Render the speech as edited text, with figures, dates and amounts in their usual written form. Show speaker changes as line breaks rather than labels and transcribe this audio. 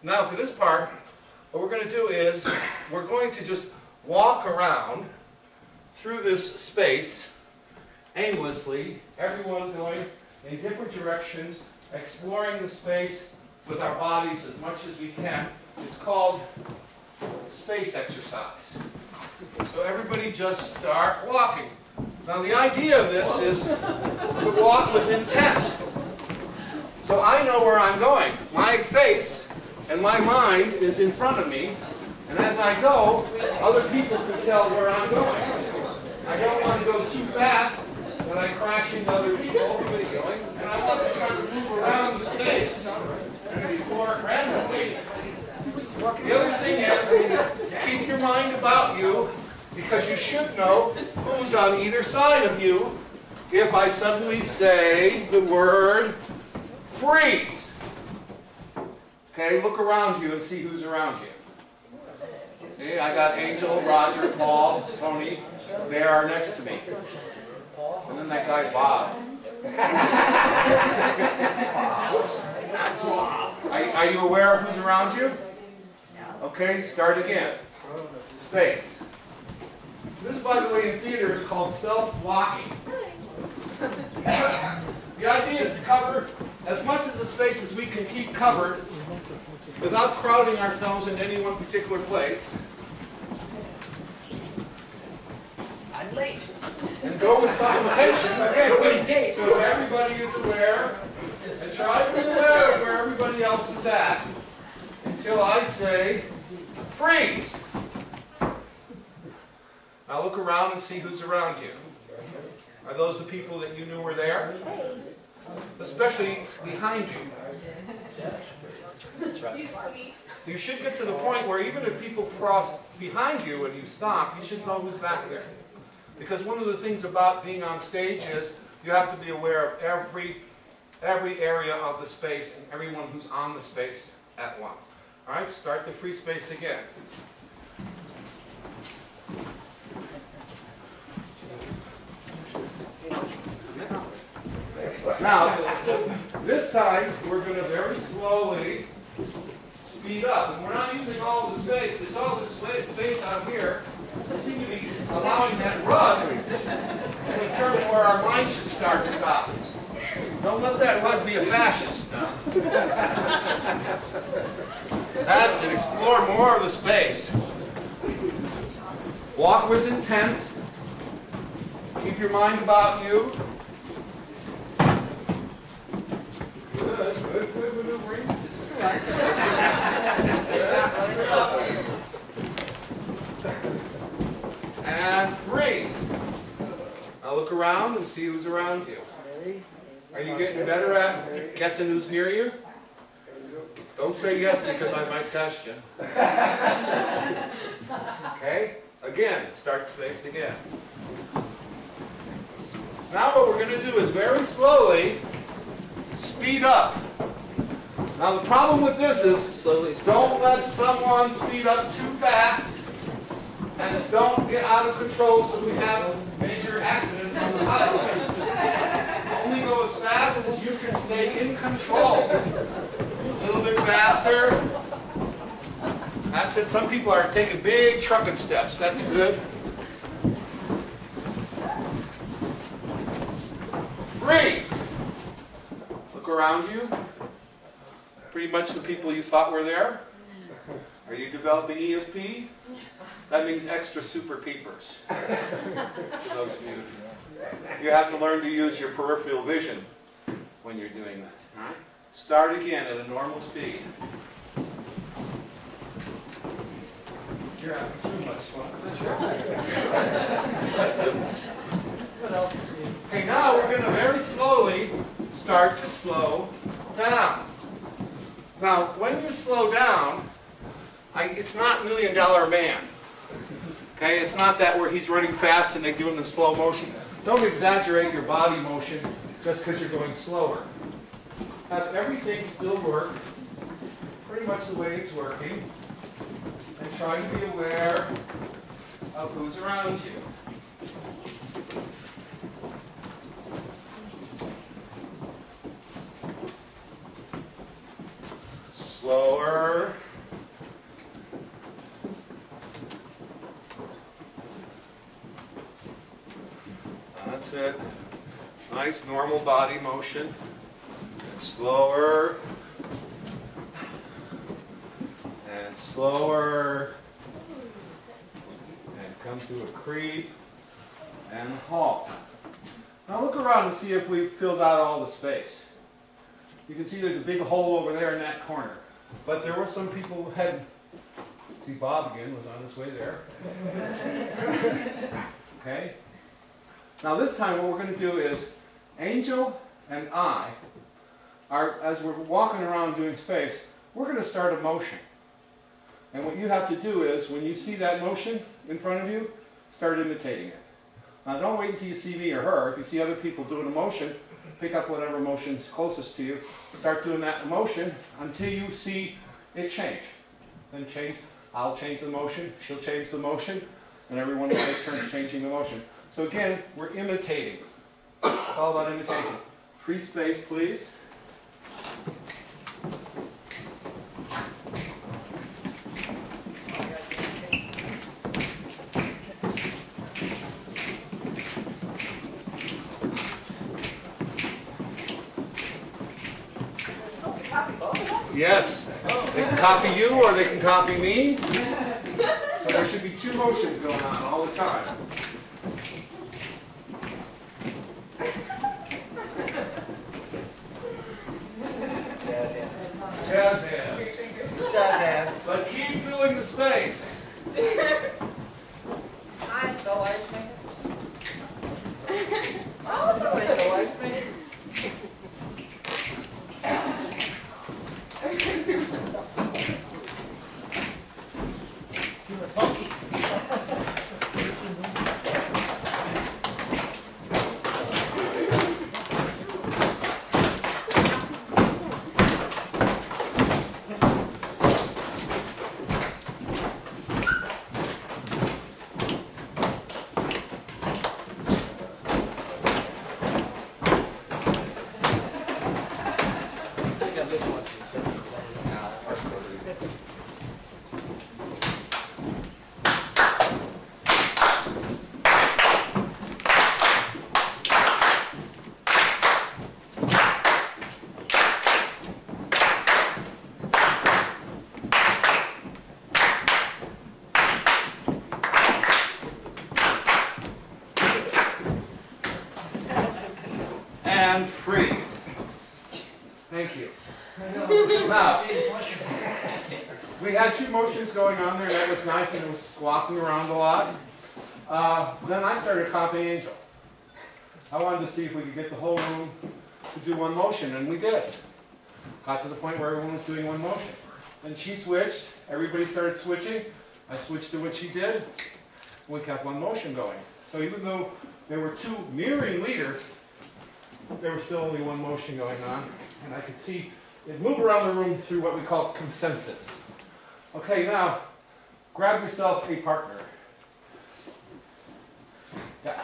Now for this part, what we're going to do is we're going to just walk around through this space aimlessly, everyone going in different directions, exploring the space with our bodies as much as we can. It's called space exercise. So everybody just start walking. Now the idea of this is to walk with intent. So I know where I'm going. My face and my mind is in front of me, and as I go, other people can tell where I'm going. I don't want to go too fast that I crash into other people, and I want to kind of move around the space and explore it randomly. The other thing is, keep your mind about you, because you should know who's on either side of you if I suddenly say the word freeze. Okay, look around you and see who's around you. Okay, I got Angel, Roger, Paul, Tony. They are next to me. And then that guy Bob. Are you aware of who's around you? Okay, start again. Space. This, by the way, in theater is called self-blocking. The idea is to cover as much of the space as we can keep covered without crowding ourselves into any one particular place.
I'm late.
And go with some intention so everybody is aware, and try to be aware of where everybody else is at until I say freeze. Now look around and see who's around you. Are those the people that you knew were there? Especially behind you. You should get to the point where even if people cross behind you and you stop, you should know who's back there. Because one of the things about being on stage is you have to be aware of every area of the space and everyone who's on the space at once. All right, start the free space again. Now, this time we're going to very slowly speed up. And we're not using all the space. There's all this space out here. We seem to be allowing that rug to determine where our mind should start and stop. Don't let that rug be a fascist. No. That's it. Explore more of the space. Walk with intent. Keep your mind about you. Good maneuvering. And freeze. Now look around and see who's around you. Are you getting better at guessing who's near you? Don't say yes because I might test you. Okay? Again, start space again. Now what we're going to do is very slowly speed up. Now the problem with this is don't let someone speed up too fast and don't get out of control so we have major accidents on the highway. Only go as fast as you can stay in control. A little bit faster. That's it. Some people are taking big trucking steps. That's good. Freeze. Look around you. Pretty much the people you thought were there. Are you developing ESP? That means extra super peepers. For those of you. You have to learn to use your peripheral vision when you're doing that. All right? Start again at a normal speed. You're having too much fun. What else is new? Okay, now we're going to very slowly start to slow down. Now, when you slow down, it's not $1 Million Man. Okay, it's not that where he's running fast and they do it in slow motion. Don't exaggerate your body motion just because you're going slower. Have everything still work pretty much the way it's working, and try to be aware of who's around you. Slow slower. That's it. Nice normal body motion. And slower. And slower. And come to a creep. And halt. Now look around and see if we've filled out all the space. You can see there's a big hole over there in that corner. But there were some people who had, see Bob again was on his way there. Okay? Now this time what we're going to do is Angel and I are, as we're walking around doing space, we're going to start a motion. And what you have to do is, when you see that motion in front of you, start imitating it. Now don't wait until you see me or her. If you see other people doing a motion, pick up whatever motion's closest to you. Start doing that motion until you see it change. Then change. I'll change the motion, she'll change the motion, and everyone will take turns changing the motion. So again, we're imitating. It's all about imitation. Free space, please. Yes. They can copy you or they can copy me. So there should be two motions going on all the time.
Jazz hands.
Jazz hands.
Jazz hands.
But keep filling the space.
Hi, the ice maker. Oh, the ice maker.
You were funky. I think I lived once in the 70s.
And freeze. Thank you. Now, we had two motions going on there. That was nice, and it was walking around a lot. Then I started copying Angel. I wanted to see if we could get the whole room to do one motion, and we did. Got to the point where everyone was doing one motion. Then she switched. Everybody started switching. I switched to what she did. We kept one motion going. So even though there were two mirroring leaders, there was still only one motion going on, and I could see it move around the room through what we call consensus. Okay, now, grab yourself a partner. Yeah.